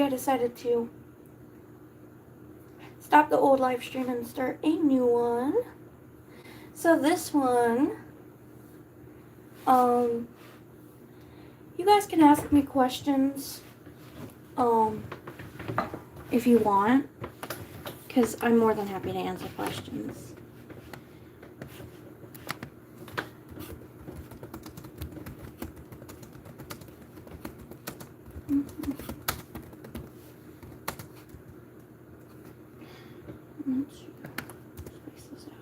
I decided to stop the old live stream and start a new one. So this one, you guys can ask me questions, if you want, because I'm more than happy to answer questions. Space this out.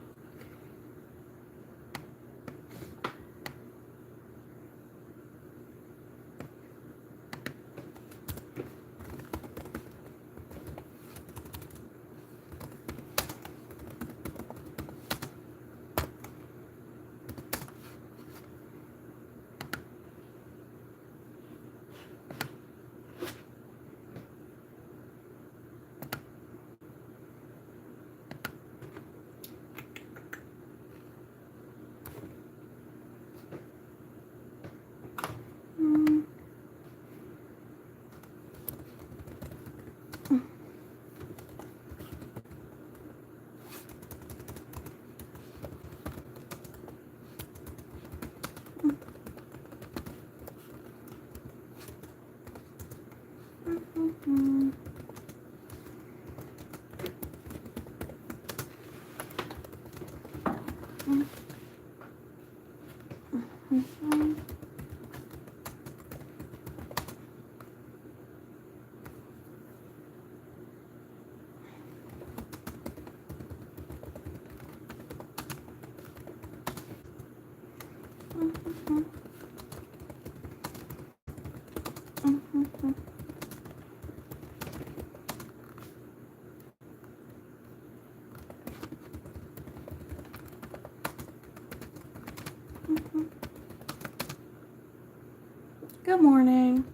Good morning.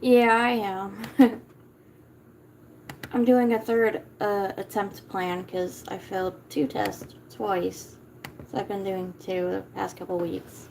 Yeah, I am. I'm doing a third attempt plan because I failed 2 tests twice. So I've been doing 2 the past couple weeks.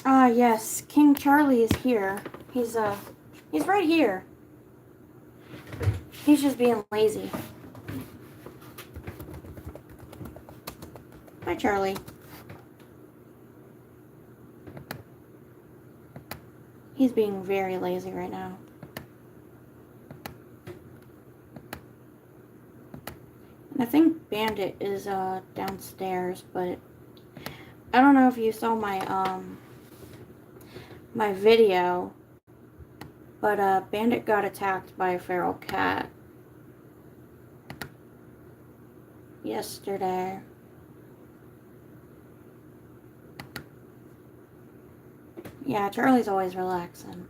Ah, yes, King Charlie is here. He's right here. He's just being lazy. Hi, Charlie. He's being very lazy right now. And I think Bandit is downstairs, but I don't know if you saw my my video, but Bandit got attacked by a feral cat yesterday. Yeah, Charlie's always relaxing.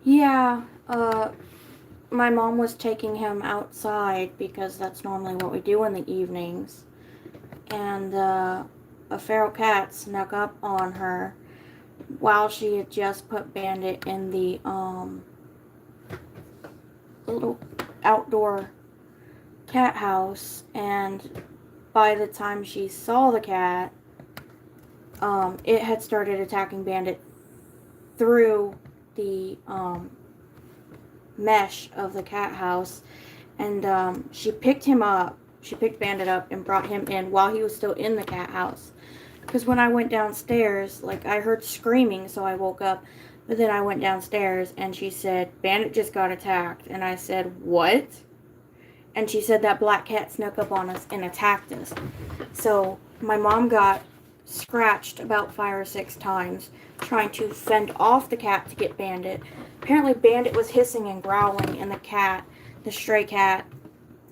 Yeah, my mom was taking him outside because that's normally what we do in the evenings. And a feral cat snuck up on her while she had just put Bandit in the little outdoor cat house, and by the time she saw the cat, it had started attacking Bandit through the mesh of the cat house, and she picked Bandit up and brought him in while he was still in the cat house. Because when I went downstairs, like, I heard screaming, so I woke up. But then I went downstairs, and she said, Bandit just got attacked. And I said, what? And she said that black cat snuck up on us and attacked us. So my mom got scratched about 5 or 6 times trying to fend off the cat to get Bandit. Apparently Bandit was hissing and growling, and the stray cat,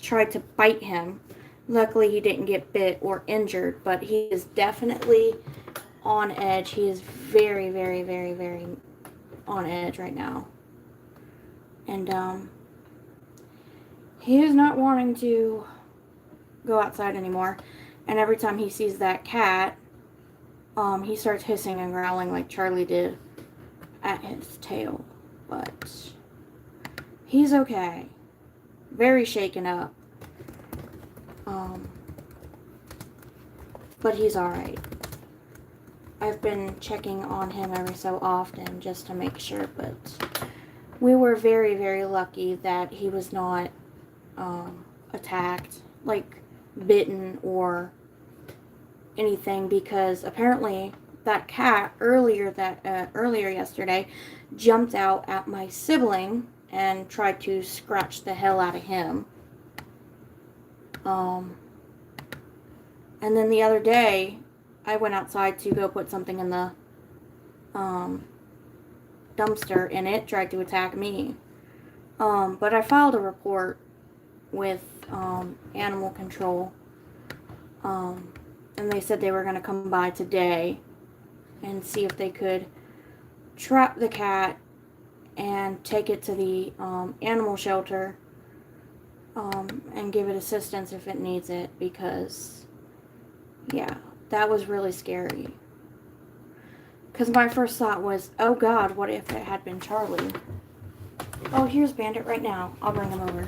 tried to bite him. Luckily, he didn't get bit or injured, but he is definitely on edge. He is very, very, very, very on edge right now. And he is not wanting to go outside anymore. And every time he sees that cat, he starts hissing and growling like Charlie did at his tail. But he's okay. Very shaken up. But he's alright. I've been checking on him every so often just to make sure, but we were very, very lucky that he was not attacked, like bitten or anything, because apparently that cat earlier yesterday jumped out at my sibling and tried to scratch the hell out of him. And then the other day, I went outside to go put something in the dumpster, and it tried to attack me. But I filed a report with animal control, and they said they were going to come by today and see if they could trap the cat and take it to the animal shelter and give it assistance if it needs it, because yeah, that was really scary. Because my first thought was, oh God, what if it had been Charlie? Oh, here's Bandit right now. I'll bring him over.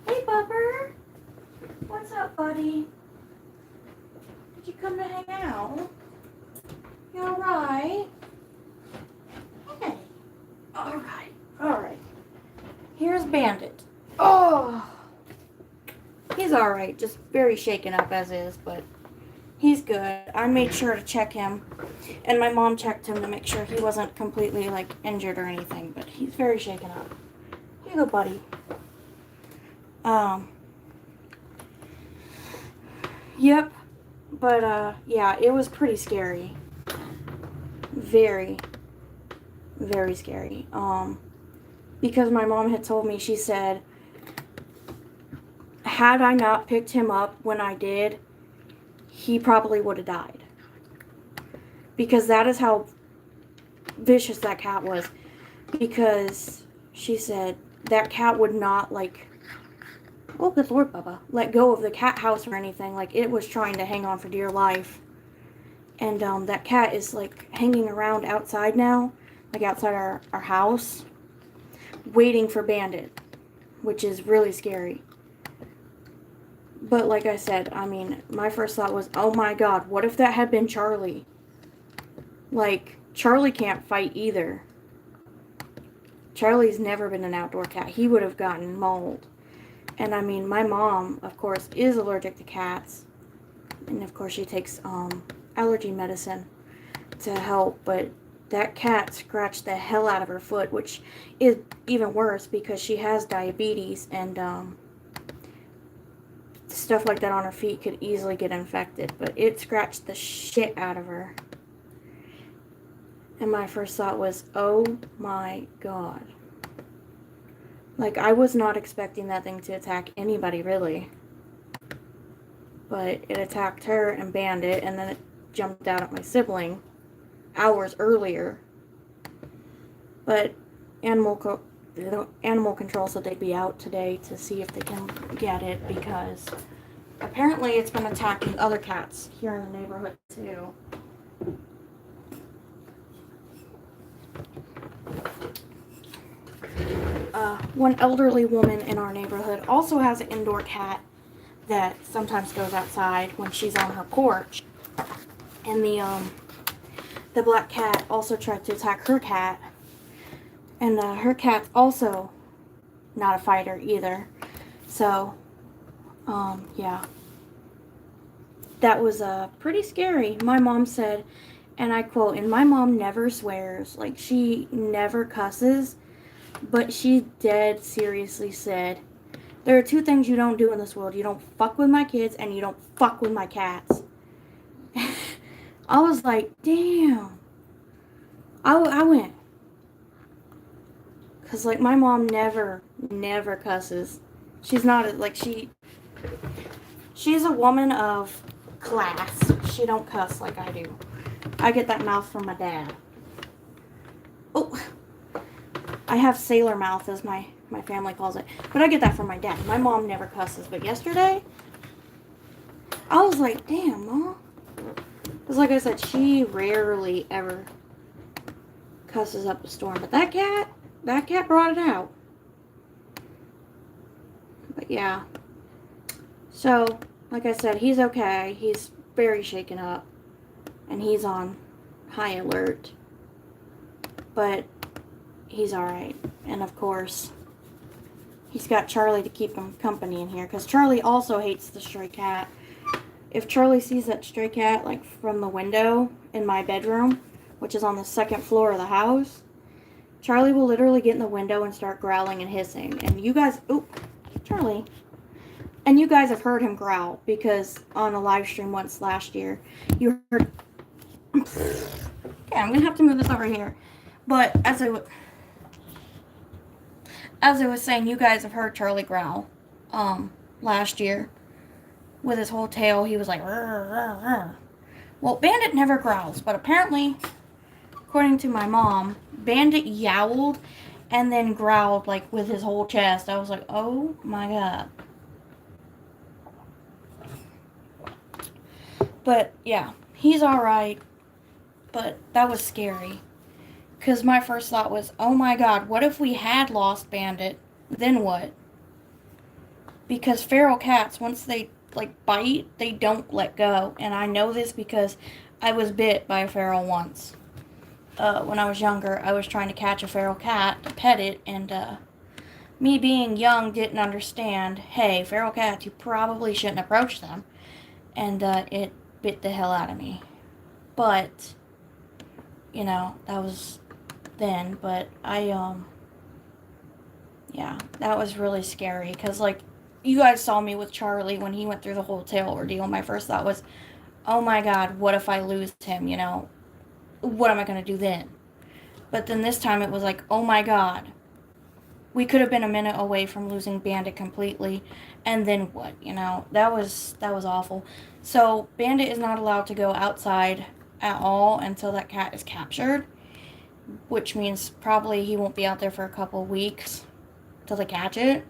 Hey, Bubber. What's up, buddy? Did you come to hang out? You alright? Hey. Alright. Alright. Here's Bandit. Oh! He's alright. Just very shaken up as is, but he's good. I made sure to check him, and my mom checked him to make sure he wasn't completely, like, injured or anything, but he's very shaken up. Here you go, buddy. Yep. But, yeah, it was pretty scary. Very, very scary. Because my mom had told me, she said, had I not picked him up when I did, he probably would have died. Because that is how vicious that cat was. Because she said that cat would not, like, oh, good Lord, Bubba, let go of the cat house or anything. Like, it was trying to hang on for dear life. And that cat is, like, hanging around outside now, like outside our house, waiting for Bandit, which is really scary. But like I said, I mean, my first thought was, oh my God, what if that had been Charlie? Like, Charlie can't fight either. Charlie's never been an outdoor cat. He would have gotten mauled. And I mean, my mom, of course, is allergic to cats. And of course she takes allergy medicine to help. But that cat scratched the hell out of her foot, which is even worse because she has diabetes, and stuff like that on her feet could easily get infected. But it scratched the shit out of her. And my first thought was, oh my God. Like, I was not expecting that thing to attack anybody, really. But it attacked her and Bandit, and then it jumped out at my sibling hours earlier. But animal control said they'd be out today to see if they can get it, because apparently it's been attacking other cats here in the neighborhood too. One elderly woman in our neighborhood also has an indoor cat that sometimes goes outside when she's on her porch. And the black cat also tried to attack her cat. And her cat's also not a fighter either. So, yeah. That was pretty scary. My mom said, and I quote, and my mom never swears. Like, she never cusses. But she dead seriously said, there are two things you don't do in this world. You don't fuck with my kids, and you don't fuck with my cats. I was like, damn. I went. Because, like, my mom never cusses. She's not, like, she's a woman of class. She don't cuss like I do. I get that mouth from my dad. Oh, I have sailor mouth, as my family calls it. But I get that from my dad. My mom never cusses. But yesterday, I was like, damn, Mom. Because like I said, she rarely ever cusses up a storm. But that cat brought it out. But yeah. So, like I said, he's okay. He's very shaken up. And he's on high alert. But he's alright. And of course, he's got Charlie to keep him company in here. Because Charlie also hates the stray cat. If Charlie sees that stray cat, like, from the window in my bedroom, which is on the second floor of the house, Charlie will literally get in the window and start growling and hissing. And you guys... Oop, Charlie. And you guys have heard him growl. Because on a live stream once last year, you heard... Okay, I'm going to have to move this over here. But as I was saying, you guys have heard Charlie growl last year. With his whole tail, he was like, rrr, rrr, rrr. Well, Bandit never growls, but apparently, according to my mom, Bandit yowled and then growled, like, with his whole chest. I was like, oh my god. But, yeah, he's alright, but that was scary. Because my first thought was, oh my god, what if we had lost Bandit? Then what? Because feral cats, once they, like, bite, they don't let go. And I know this because I was bit by a feral once. When I was younger, I was trying to catch a feral cat to pet it, and me being young didn't understand, hey, feral cats, you probably shouldn't approach them. And it bit the hell out of me. But, you know, that was then. But yeah, that was really scary. Because, like, you guys saw me with Charlie when he went through the whole tail ordeal. My first thought was, oh my god, what if I lose him, you know? What am I going to do then? But then this time it was like, oh my god. We could have been a minute away from losing Bandit completely. And then what, you know? That was awful. So, Bandit is not allowed to go outside at all until that cat is captured. Which means probably he won't be out there for a couple weeks till they catch it.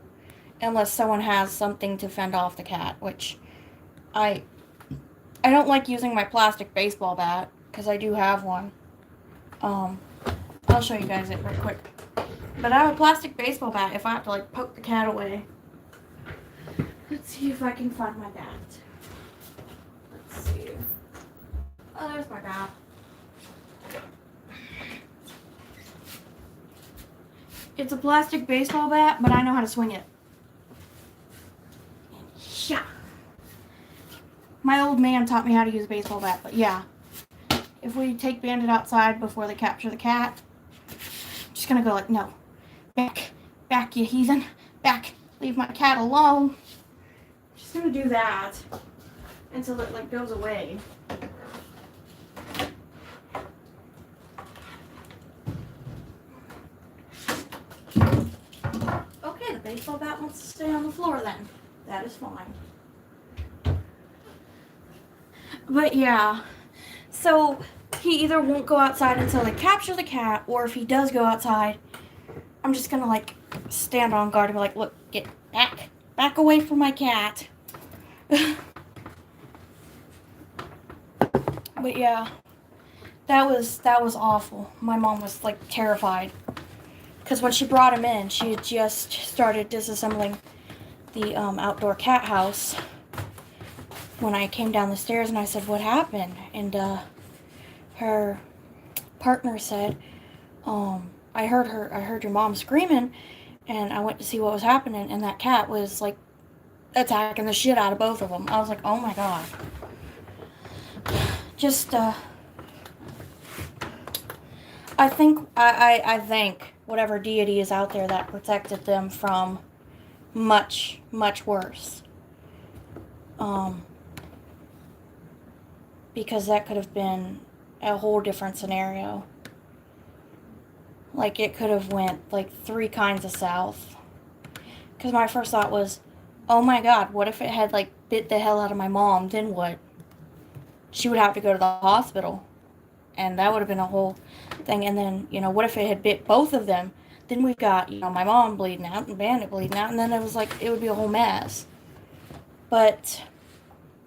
Unless someone has something to fend off the cat, which I don't like using my plastic baseball bat, because I do have one. I'll show you guys it real quick. But I have a plastic baseball bat if I have to, like, poke the cat away. Let's see if I can find my bat. Let's see. Oh, there's my bat. It's a plastic baseball bat, but I know how to swing it. Yeah. My old man taught me how to use a baseball bat, but yeah. If we take Bandit outside before they capture the cat, I'm just gonna go like, no. Back, you heathen. Back. Leave my cat alone. I'm just gonna do that until it, like, goes away. Okay, the baseball bat wants to stay on the floor then. That is fine. But yeah, so he either won't go outside until they capture the cat, or if he does go outside, I'm just gonna, like, stand on guard and be like, look, get back away from my cat. But yeah, that was awful. My mom was like terrified because when she brought him in, she had just started disassembling the outdoor cat house. When I came down the stairs and I said, "What happened?" And her partner said, I heard your mom screaming, and I went to see what was happening, and that cat was like attacking the shit out of both of them." I was like, "Oh my god." Just I think whatever deity is out there that protected them from much worse. Because that could have been a whole different scenario. Like, it could have went like 3 kinds of south. Because my first thought was, oh my god, what if it had like bit the hell out of my mom? Then what? She would have to go to the hospital. And that would have been a whole thing. And then, what if it had bit both of them? Then we've got, my mom bleeding out and Bandit bleeding out. And then it was like, it would be a whole mess. But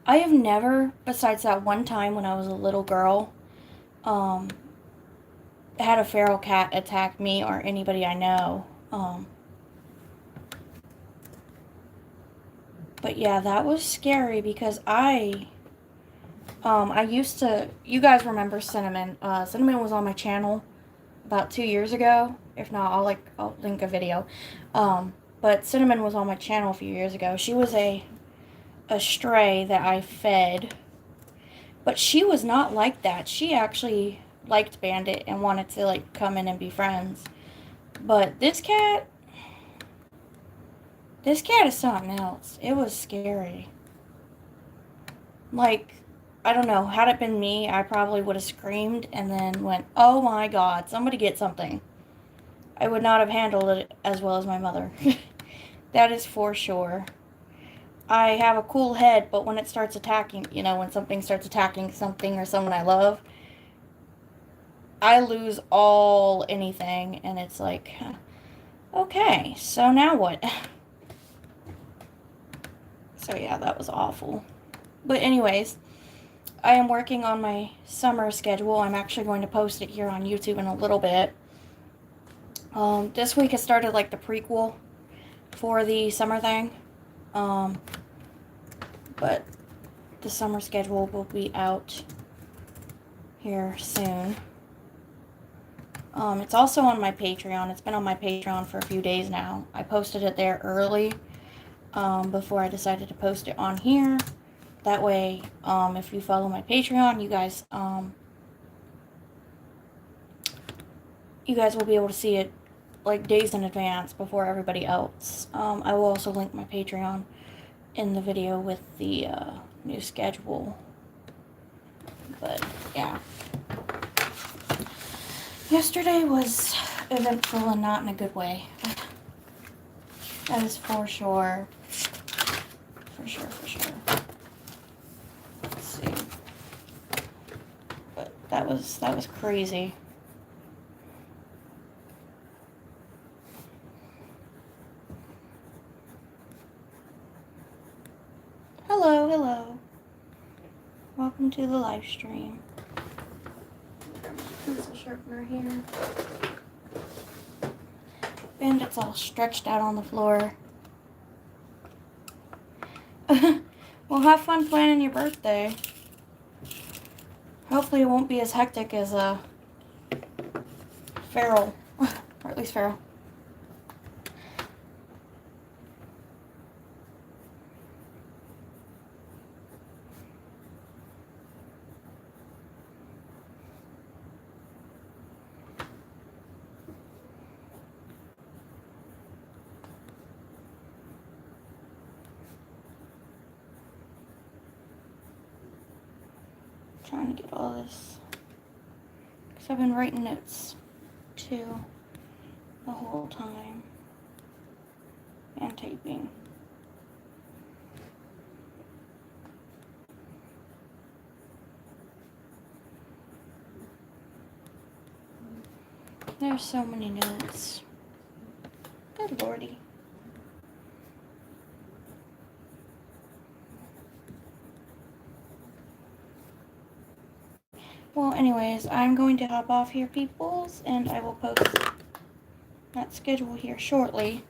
I have never, besides that one time when I was a little girl, had a feral cat attack me or anybody I know. But yeah, that was scary because I used to, you guys remember Cinnamon. Cinnamon was on my channel about 2 years ago. If not, I'll link a video. But Cinnamon was on my channel a few years ago. She was a stray that I fed. But she was not like that. She actually liked Bandit and wanted to like come in and be friends. But this cat is something else. It was scary. Like, I don't know, had it been me, I probably would have screamed and then went, oh my god, somebody get something. I would not have handled it as well as my mother. That is for sure. I have a cool head, but when it starts attacking, when something starts attacking something or someone I love, I lose anything, and it's like, okay, so now what? So yeah, that was awful. But anyways, I am working on my summer schedule. I'm actually going to post it here on YouTube in a little bit. This week I started like the prequel for the summer thing. But the summer schedule will be out here soon. It's also on my Patreon. It's been on my Patreon for a few days now. I posted it there early before I decided to post it on here. That way, if you follow my Patreon, you guys will be able to see it like days in advance before everybody else. I will also link my Patreon in the video with the new schedule. But yeah, yesterday was eventful and not in a good way. That is for sure. For sure. Let's see. But that was crazy. Hello. Welcome to the live stream. Grab my pencil sharpener here. Bandit's all stretched out on the floor. Well, have fun planning your birthday. Hopefully it won't be as hectic as Feral. Or at least Feral. Trying to get all this, because I've been writing notes too the whole time and taping. There's so many notes. Good lordy. Well, anyways, I'm going to hop off here, peoples, and I will post that schedule here shortly.